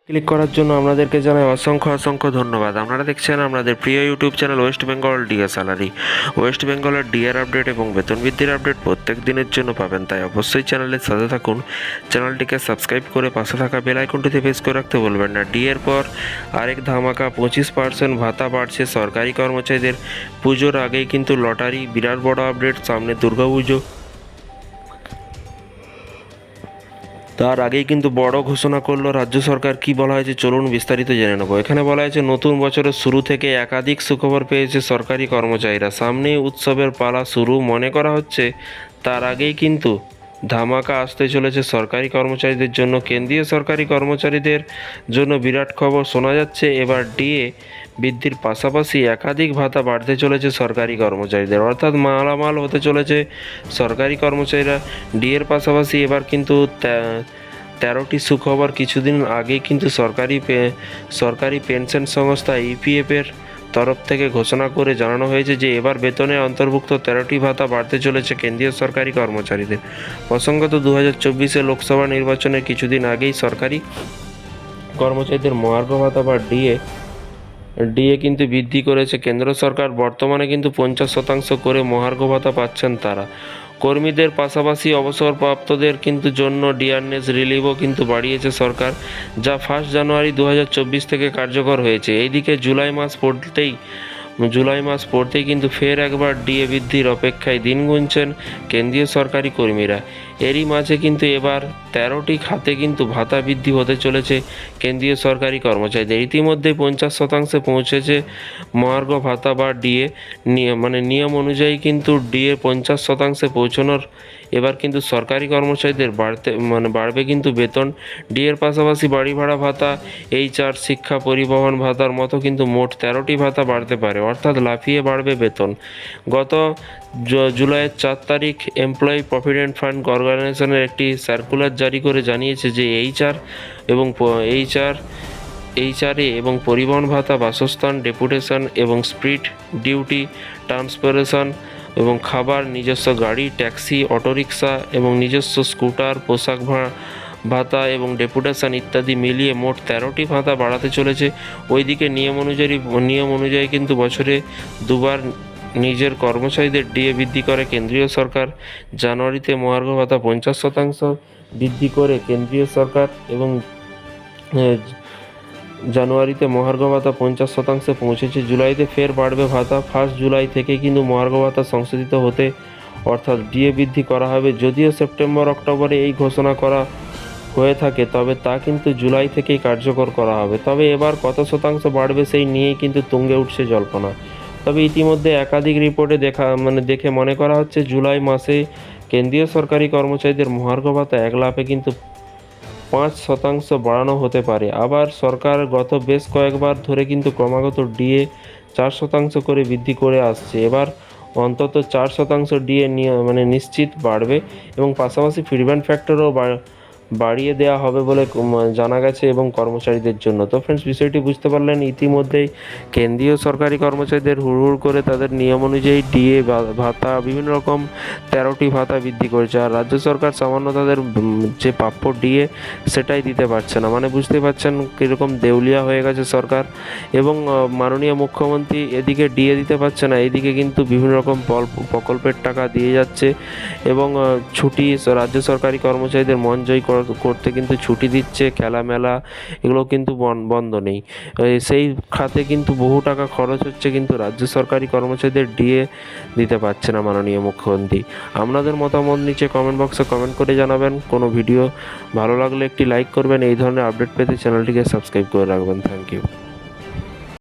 Click করার জন্য আপনাদেরকে জানাই অসংখ্য ধন্যবাদ। আপনারা দেখছেন আপনাদের প্রিয় YouTube channel West Bengal DA salary. West বেঙ্গলের ডিএর আপডেট এবং বেতন বৃদ্ধির আপডেট প্রত্যেক দিনের জন্য পাবেন, তাই অবশ্যই চ্যানেলের সাথে থাকুন। চ্যানেলটিকে সাবস্ক্রাইব করে পাশে থাকা বেল আইকনটিতে প্রেস করে রাখতে বলবেন না। ডিএর পর আরেক ধামাকা, 25% ভাতা বাড়ছে সরকারি কর্মচারীদের। পুজোর আগেই কিন্তু লটারি, বিরাট বড় আপডেট। সামনে দুর্গাপুজো, তার আগেই কিন্তু বড় ঘোষণা করলো রাজ্য সরকার। কি বলা হয়েছে চলুন বিস্তারিত জেনে নেব। এখানে বলা হয়েছে নতুন বছরের শুরু থেকে একাধিক সুখবর পেয়েছে সরকারি কর্মচারীরা। সামনে উৎসবের পালা শুরু, মনে করা হচ্ছে তার আগেই কিন্তু ধামাকা আসতে চলেছে সরকারি কর্মচারীদের জন্য। কেন্দ্রীয় সরকারি কর্মচারীদের জন্য বিরাট খবর শোনা যাচ্ছে। এবার ডিএ বৃদ্ধির পাশাপাশি একাধিক ভাতা বাড়তে চলেছে সরকারি কর্মচারীদের, অর্থাৎ মালামাল হতে চলেছে সরকারি কর্মচারীরা। ডিএর পাশাপাশি এবার কিন্তু 13টি সুখবর। কিছুদিন আগে কিন্তু সরকারি পেনশন সংস্থা ইপিএফের তরফ থেকে ঘোষণা করে জানানো হয়েছে যে এবার বেতনে অন্তর্ভুক্ত 13টি ভাতা বাড়তে চলেছে কেন্দ্রীয় সরকারি কর্মচারীদের। প্রসঙ্গত 2024 লোকসভা নির্বাচনের কিছুদিন আগেই সরকারি কর্মচারীদের মহার্ঘ ভাতা বা ডিএ কিন্তু বৃদ্ধি করেছে কেন্দ্র সরকার। বর্তমানে কিন্তু 50% করে মহার্ঘ ভাতা পাচ্ছেন তারা। কর্মীদের পাশাপাশি অবসরপ্রাপ্তদের কিন্তু জন্য ডিয়ারনেস রিলিফও কিন্তু বাড়িয়েছে সরকার, যা 1 জানুয়ারি 2024 থেকে কার্যকর হয়েছে। এইদিকে জুলাই মাস পড়তেই কিন্তু ফের একবার ডিএ বৃদ্ধির অপেক্ষায় দিন গুনছেন কেন্দ্রীয় সরকারি কর্মীরা। এরই মাঝে কিন্তু এবার 13টি খাতে কিন্তু ভাতা বৃদ্ধি হতে চলেছে কেন্দ্রীয় সরকারি কর্মচারীদের। ইতিমধ্যে 50% পৌঁছেছে মহার্ঘ ভাতা বা ডিএ। নিয়ম অনুযায়ী কিন্তু ডিএ 50% পৌঁছানোর এবার কিন্তু সরকারি কর্মচারীদের বাড়বে কিন্তু বেতন। ডিএর পাশাপাশি বাড়ি ভাড়া ভাতা, এইচআর, শিক্ষা, পরিবহন ভাতার মতো কিন্তু মোট 13টি ভাতা বাড়তে পারে, অর্থাৎ লাফিয়ে বাড়বে বেতন। গত জুলাইয়ের 4 তারিখ এমপ্লয়ি প্রভিডেন্ট ফান্ড অর্গানাইজেশনের একটি সার্কুলার জারি করে জানিয়েছে যে এইচআরএ এবং পরিবহন ভাতা, বাসস্থান, ডেপুটেশন এবং স্পিড ডিউটি, ট্রান্সপোর্টেশন এবং খাবার, নিজস্ব গাড়ি, ট্যাক্সি, অটোরিকশা এবং নিজস্ব স্কুটার, পোশাক ভাতা এবং ডেপুটেশন ইত্যাদি মিলিয়ে মোট 13টি ভাতা বাড়াতে চলেছে। ওইদিকে নিয়ম অনুযায়ী কিন্তু বছরে দুবার নিজের কর্মচারীদের ডিএ বৃদ্ধি করে কেন্দ্রীয় সরকার। জানুয়ারিতে মহার্ঘ ভাতা 50% বৃদ্ধি করে কেন্দ্রীয় সরকার এবং জানুয়ারিতে মহার্ঘ ভাতা 50% পৌঁছেছে। জুলাইতে ফের বাড়বে ভাতা। 1 জুলাই থেকে কিন্তু মহার্ঘ ভাতা সংশোধিত হতে, অর্থাৎ ডিএ বৃদ্ধি করা হবে। যদিও সেপ্টেম্বর অক্টোবরে এই ঘোষণা করা হয়ে থাকে, তবে তা কিন্তু জুলাই থেকেই কার্যকর করা হবে। তবে এবার কত শতাংশ বাড়বে সেই নিয়েই কিন্তু তুঙ্গে উঠছে জল্পনা। তবে ইতিমধ্যে একাধিক রিপোর্টে দেখে মনে করা হচ্ছে জুলাই মাসে কেন্দ্রীয় সরকারি কর্মচারীদের মহার্ঘ ভাতা এক লাফে কিন্তু 5% বাড়ানো হতে পারে। আবার সরকার গত বেশ কয়েকবার ধরে কিন্তু ক্রমাগত ডিএ 4% করে বৃদ্ধি করে আসছে। এবার অন্তত 4% ডিএ নিশ্চিত বাড়বে এবং পাশাপাশি ফিডব্যাক ফ্যাক্টরও বাড়িয়ে দেওয়া হবে বলে জানা গেছে এবং কর্মচারীদের জন্য। তো ফ্রেন্ডস, বিষয়টি বুঝতে পারলেন। ইতিমধ্যেই কেন্দ্রীয় সরকারি কর্মচারীদের হুড় করে তাদের নিয়ম অনুযায়ী ডিএ ভাতা বিভিন্ন রকম 13টি ভাতা বৃদ্ধি করেছে, আর রাজ্য সরকার সামান্য তাদের যে প্রাপ্য ডিএ সেটাই দিতে পারছে না। বুঝতে পারছেন কীরকম দেউলিয়া হয়ে গেছে সরকার। এবং মাননীয় মুখ্যমন্ত্রী এদিকে ডিএ দিতে পারছে না, এদিকে কিন্তু বিভিন্ন রকম প্রকল্পের টাকা দিয়ে যাচ্ছে এবং ছুটি, রাজ্য সরকারি কর্মচারীদের মন জয় করতে কিন্তু ছুটি দিচ্ছে। খেলা মেলা এগুলো কিন্তু বন্ধ নেই। সেই খাতে কিন্তু বহু টাকা খরচ হচ্ছে, কিন্তু রাজ্য সরকারি কর্মচারীদের ডিএ দিতে পারছে না মাননীয় মুখ্যমন্ত্রী। আপনাদের মতামত নিচে কমেন্ট বক্সে কমেন্ট করে জানাবেন। কোনো ভিডিও ভালো লাগলে একটি লাইক করবেন। এই ধরনের আপডেট পেতে চ্যানেলটিকে সাবস্ক্রাইব করে রাখবেন। Thank you.